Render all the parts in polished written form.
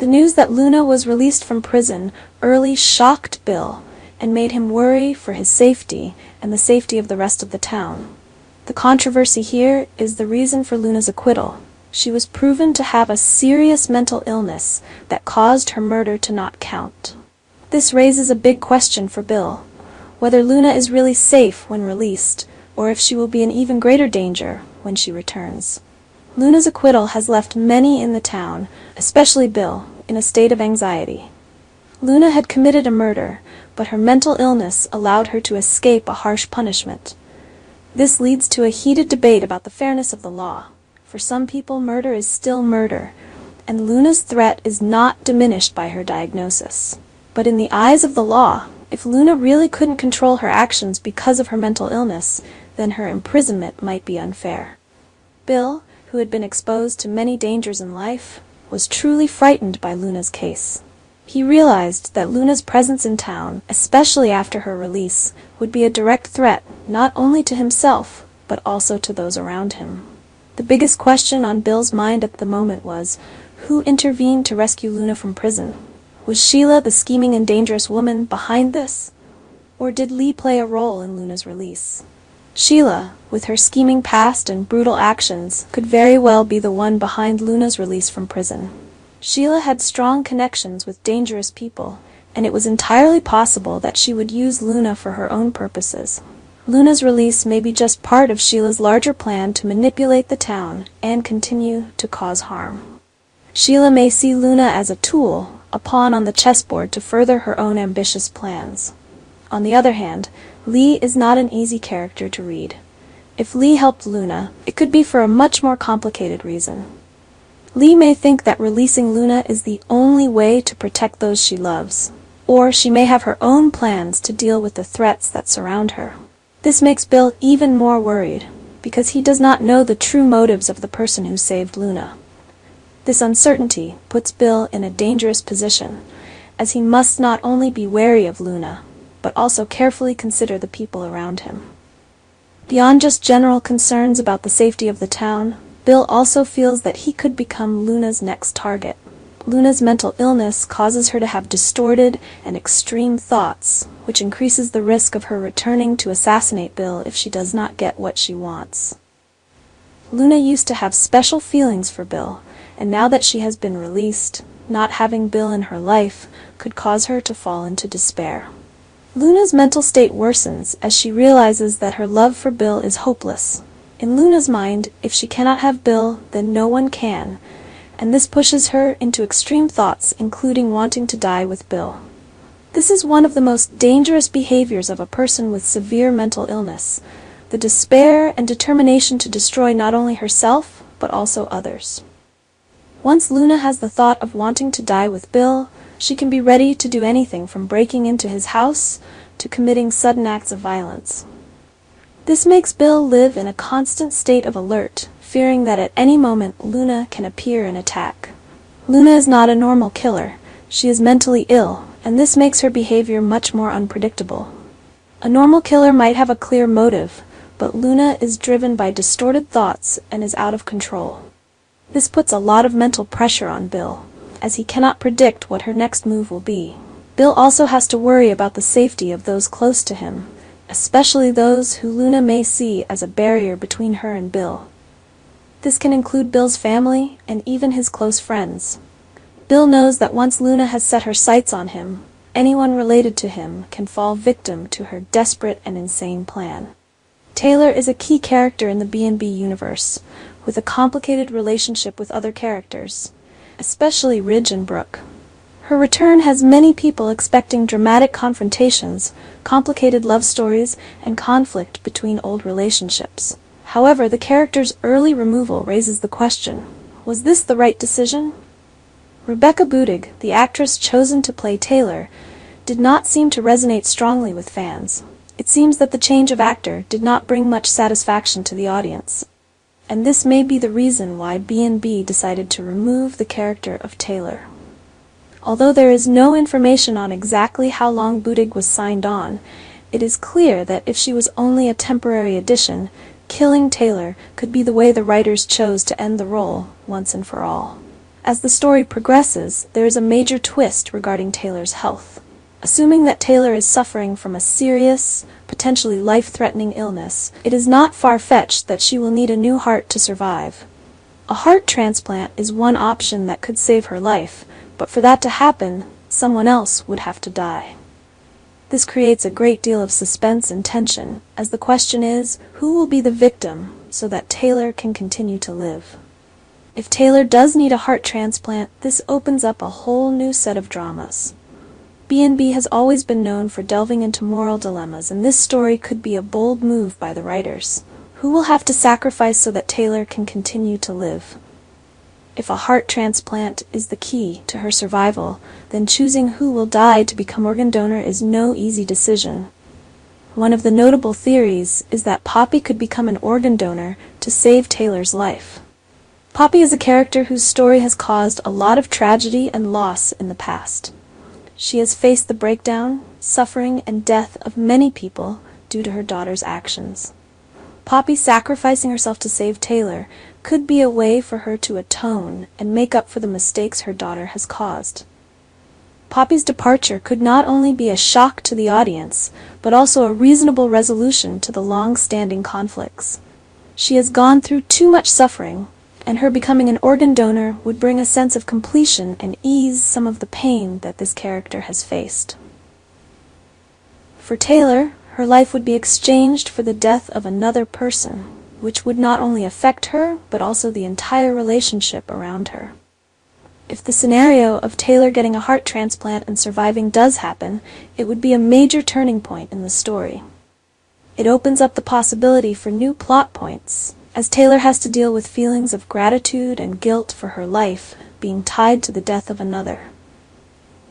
The news that Luna was released from prison early shocked Bill and made him worry for his safety and the safety of the rest of the town. The controversy here is the reason for Luna's acquittal. She was proven to have a serious mental illness that caused her murder to not count. This raises a big question for Bill, whether Luna is really safe when released, or if she will be in even greater danger when she returns. Luna's acquittal has left many in the town, especially Bill, in a state of anxiety. Luna had committed a murder, but her mental illness allowed her to escape a harsh punishment. This leads to a heated debate about the fairness of the law. For some people, murder is still murder, and Luna's threat is not diminished by her diagnosis. But in the eyes of the law, if Luna really couldn't control her actions because of her mental illness, then her imprisonment might be unfair. Bill, who had been exposed to many dangers in life, was truly frightened by Luna's case. He realized that Luna's presence in town, especially after her release, would be a direct threat not only to himself, but also to those around him. The biggest question on Bill's mind at the moment was, who intervened to rescue Luna from prison? Was Sheila, the scheming and dangerous woman, behind this? Or did Lee play a role in Luna's release? Sheila, with her scheming past and brutal actions, could very well be the one behind Luna's release from prison. Sheila had strong connections with dangerous people, and it was entirely possible that she would use Luna for her own purposes. Luna's release may be just part of Sheila's larger plan to manipulate the town and continue to cause harm. Sheila may see Luna as a tool, a pawn on the chessboard to further her own ambitious plans. On the other hand, Lee is not an easy character to read. If Lee helped Luna, it could be for a much more complicated reason. Lee may think that releasing Luna is the only way to protect those she loves, or she may have her own plans to deal with the threats that surround her. This makes Bill even more worried, because he does not know the true motives of the person who saved Luna. This uncertainty puts Bill in a dangerous position, as he must not only be wary of Luna, but also carefully consider the people around him. Beyond just general concerns about the safety of the town, Bill also feels that he could become Luna's next target. Luna's mental illness causes her to have distorted and extreme thoughts, which increases the risk of her returning to assassinate Bill if she does not get what she wants. Luna used to have special feelings for Bill, and now that she has been released, not having Bill in her life could cause her to fall into despair. Luna's mental state worsens as she realizes that her love for Bill is hopeless. In Luna's mind, if she cannot have Bill, then no one can, and this pushes her into extreme thoughts, including wanting to die with Bill. This is one of the most dangerous behaviors of a person with severe mental illness, the despair and determination to destroy not only herself, but also others. Once Luna has the thought of wanting to die with Bill, she can be ready to do anything from breaking into his house to committing sudden acts of violence. This makes Bill live in a constant state of alert, fearing that at any moment Luna can appear and attack. Luna is not a normal killer. She is mentally ill, and this makes her behavior much more unpredictable. A normal killer might have a clear motive, but Luna is driven by distorted thoughts and is out of control. This puts a lot of mental pressure on Bill, as he cannot predict what her next move will be. Bill also has to worry about the safety of those close to him, especially those who Luna may see as a barrier between her and Bill. This can include Bill's family and even his close friends. Bill knows that once Luna has set her sights on him, anyone related to him can fall victim to her desperate and insane plan. Taylor is a key character in the B&B universe, with a complicated relationship with other characters, especially Ridge and Brooke. Her return has many people expecting dramatic confrontations, complicated love stories, and conflict between old relationships. However, the character's early removal raises the question, was this the right decision? Rebecca Budig, the actress chosen to play Taylor, did not seem to resonate strongly with fans. It seems that the change of actor did not bring much satisfaction to the audience, and this may be the reason why B&B decided to remove the character of Taylor. Although there is no information on exactly how long Budig was signed on, it is clear that if she was only a temporary addition, killing Taylor could be the way the writers chose to end the role once and for all. As the story progresses, there is a major twist regarding Taylor's health. Assuming that Taylor is suffering from a serious, potentially life-threatening illness, it is not far-fetched that she will need a new heart to survive. A heart transplant is one option that could save her life, but for that to happen, someone else would have to die. This creates a great deal of suspense and tension, as the question is, who will be the victim so that Taylor can continue to live? If Taylor does need a heart transplant, this opens up a whole new set of dramas. B&B has always been known for delving into moral dilemmas, and this story could be a bold move by the writers. Who will have to sacrifice so that Taylor can continue to live? If a heart transplant is the key to her survival, then choosing who will die to become organ donor is no easy decision. One of the notable theories is that Poppy could become an organ donor to save Taylor's life. Poppy is a character whose story has caused a lot of tragedy and loss in the past. She has faced the breakdown, suffering, and death of many people due to her daughter's actions. Poppy sacrificing herself to save Taylor could be a way for her to atone and make up for the mistakes her daughter has caused. Poppy's departure could not only be a shock to the audience, but also a reasonable resolution to the long-standing conflicts. She has gone through too much suffering, and her becoming an organ donor would bring a sense of completion and ease some of the pain that this character has faced. For Taylor, her life would be exchanged for the death of another person, which would not only affect her, but also the entire relationship around her. If the scenario of Taylor getting a heart transplant and surviving does happen, it would be a major turning point in the story. It opens up the possibility for new plot points, as Taylor has to deal with feelings of gratitude and guilt for her life being tied to the death of another.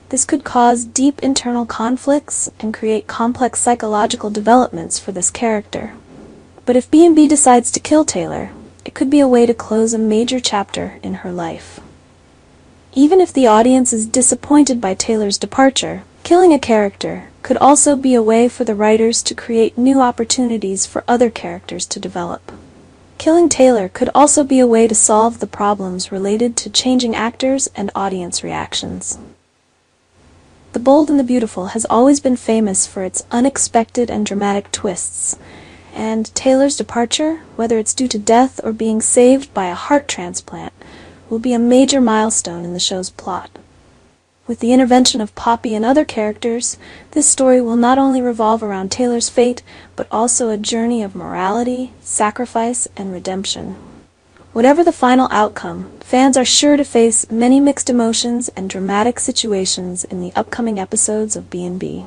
This could cause deep internal conflicts and create complex psychological developments for this character. But if B&B decides to kill Taylor, it could be a way to close a major chapter in her life. Even if the audience is disappointed by Taylor's departure, killing a character could also be a way for the writers to create new opportunities for other characters to develop. Killing Taylor could also be a way to solve the problems related to changing actors and audience reactions. The Bold and the Beautiful has always been famous for its unexpected and dramatic twists, and Taylor's departure, whether it's due to death or being saved by a heart transplant, will be a major milestone in the show's plot. With the intervention of Poppy and other characters, this story will not only revolve around Taylor's fate, but also a journey of morality, sacrifice, and redemption. Whatever the final outcome, fans are sure to face many mixed emotions and dramatic situations in the upcoming episodes of B&B.